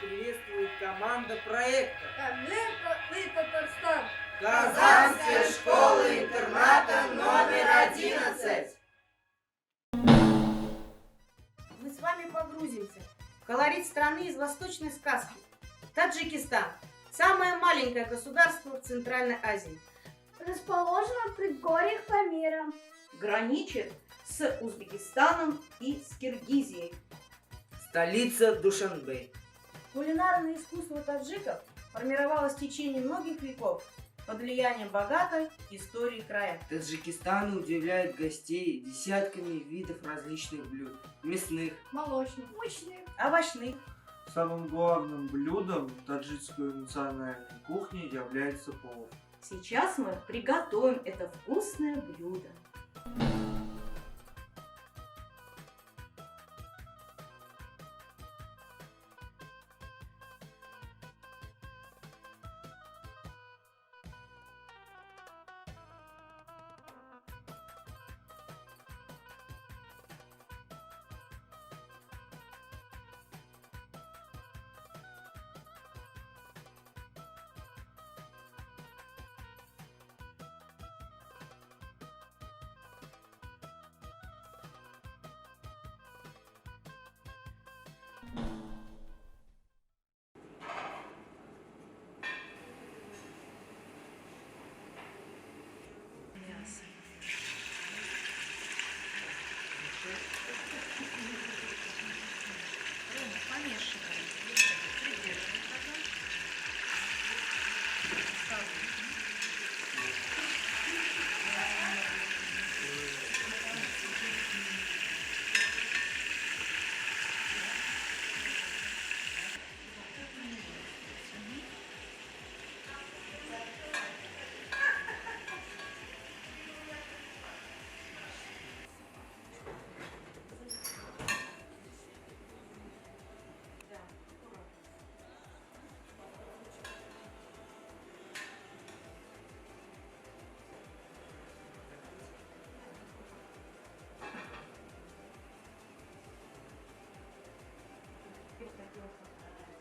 приветствует команда проекта Мы Татарстан. Казанская школа-интерната номер 11. Мы с вами погрузимся в колорит страны из восточной сказки. Таджикистан – самое маленькое государство в Центральной Азии. Расположено в предгорьях Памира. Граничит с Узбекистаном и с Киргизией. Столица Душанбе. Кулинарное искусство таджиков формировалось в течение многих веков под влиянием богатой истории края. Таджикистан удивляет гостей десятками видов различных блюд. Мясных, Молочных. Мучных. Овощных. Самым главным блюдом таджикской национальной кухни является плов. Сейчас мы приготовим это вкусное блюдо.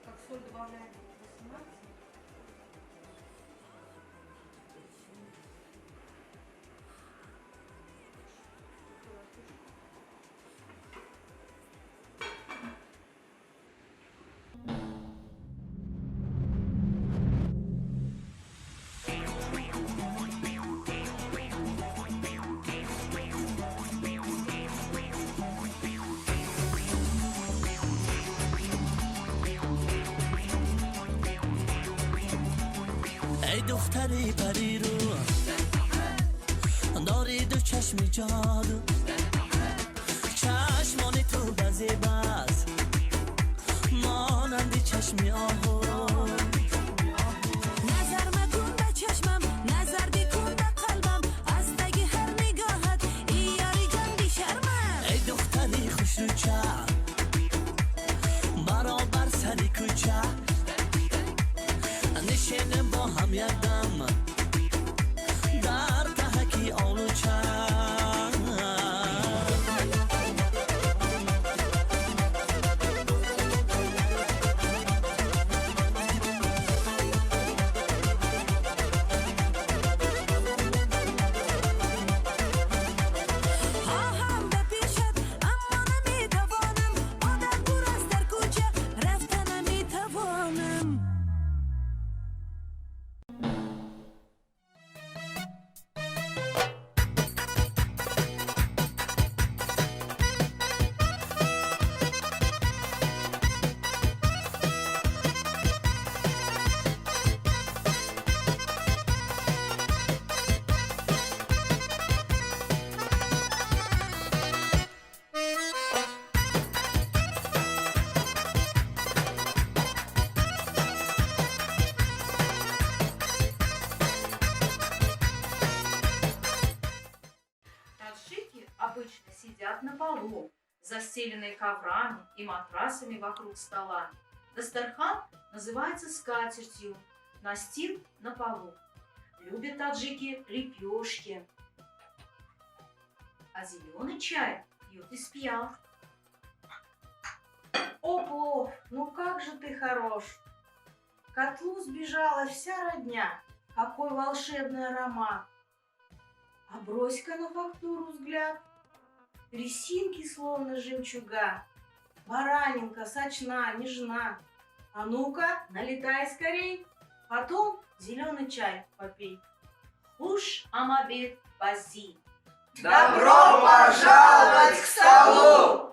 Как соль добавляем 18. ای دختری پری رو داری دو چشمی جادو چشمانی تو بزی بز مانندی چشمی آهو نظر مکن به چشمم نظر بکن به قلبم از دگی هر نگاهت ای یاری جان بی شرمم ای دختری خوش رو چه برابر سری کوچه نشینم با هم یکدم در تهکی آلو چند خواهم به پیشت اما نمیتوانم آدم دور از در کوچه رفتن نمیتوانم Таджики обычно сидят на полу, застеленные коврами и матрасами вокруг стола. Дастархан называется скатертью, настил на полу. Любят таджики лепешки, а зеленый чай пьют из пиал. О, плов, ну как же ты хорош! К котлу сбежала вся родня. Какой волшебный аромат! А брось-ка на фактуру взгляд. Ресинки словно жемчуга. Баранинка сочна, нежна. А ну-ка, налетай скорей. Потом зеленый чай попей. Хуш амабит бази. Добро пожаловать к столу!